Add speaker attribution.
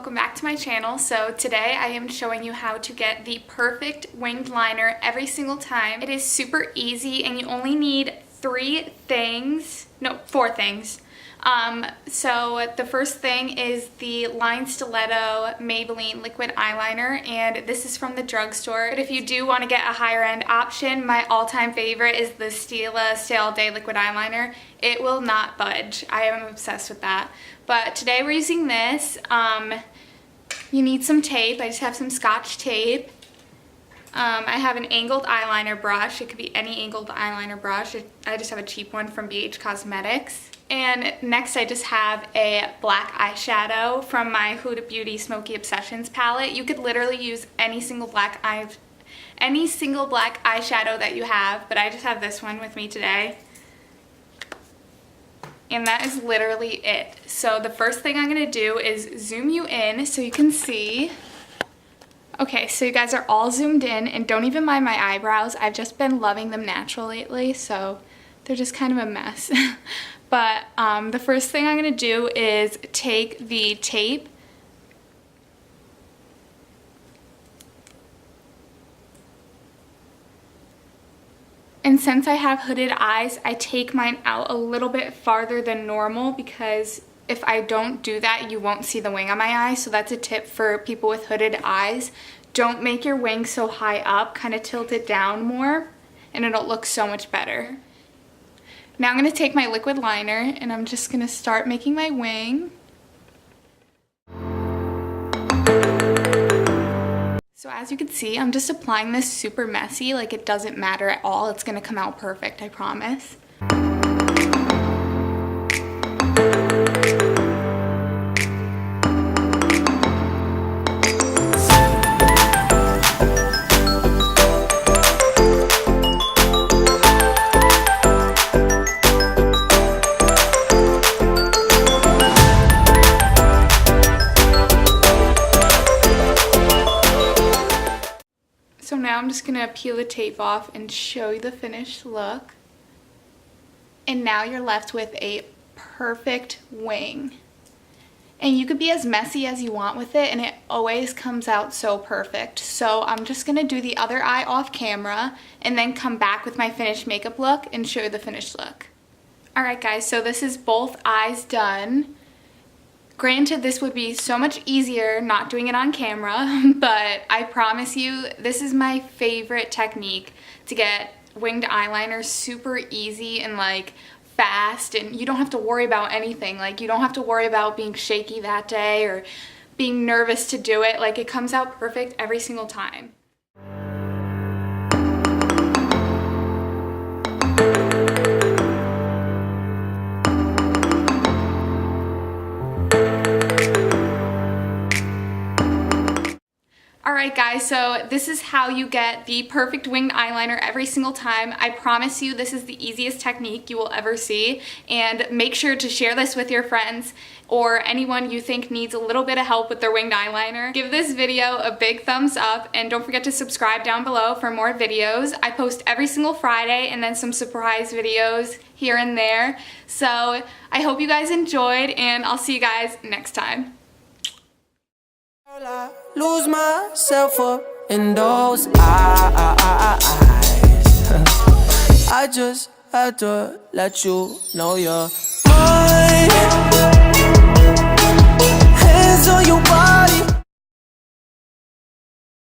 Speaker 1: welcome back to my channel. So today I am showing you how to get the perfect winged liner every single time. It is super easy and you only need four things. So the first thing is the Line Stiletto Maybelline liquid eyeliner, and this is from the drugstore. But if you do want to get a higher end option, my all-time favorite is the Stila Stay All Day liquid eyeliner. It will not budge. I am obsessed with that. But today we're using this. You need some tape. I just have some Scotch tape. I have an angled eyeliner brush. It could be any angled eyeliner brush. I just have a cheap one from BH Cosmetics. And next I just have a black eyeshadow from my Huda Beauty Smoky Obsessions palette. You could literally use any single black eyeshadow that you have, but I just have this one with me today. And that is literally it. So the first thing I'm gonna do is zoom you in so you can see. Okay, so you guys are all zoomed in, and don't even mind my eyebrows. I've just been loving them natural lately, so they're just kind of a mess. But the first thing I'm gonna do is take the tape and since I have hooded eyes, I take mine out a little bit farther than normal because if I don't do that, you won't see the wing on my eye. So that's a tip for people with hooded eyes. Don't make your wing so high up, kind of tilt it down more and it'll look so much better. Now I'm going to take my liquid liner and I'm just going to start making my wing. So as you can see, I'm just applying this super messy, like it doesn't matter at all. It's going to come out perfect, I promise. So now I'm just going to peel the tape off and show you the finished look. And now you're left with a perfect wing. And you could be as messy as you want with it and it always comes out so perfect. So I'm just going to do the other eye off camera and then come back with my finished makeup look and show you the finished look. Alright guys, so this is both eyes done. Granted, this would be so much easier not doing it on camera, but I promise you, this is my favorite technique to get winged eyeliner super easy and like fast, and you don't have to worry about anything. Like you don't have to worry about being shaky that day or being nervous to do it. Like it comes out perfect every single time. Alright guys, so this is how you get the perfect winged eyeliner every single time. I promise you this is the easiest technique you will ever see, and make sure to share this with your friends or anyone you think needs a little bit of help with their winged eyeliner. Give this video a big thumbs up and don't forget to subscribe down below for more videos. I post every single Friday and then some surprise videos here and there. So I hope you guys enjoyed and I'll see you guys next time.
Speaker 2: I lose myself up in those eyes. I just had to let you know you're mine.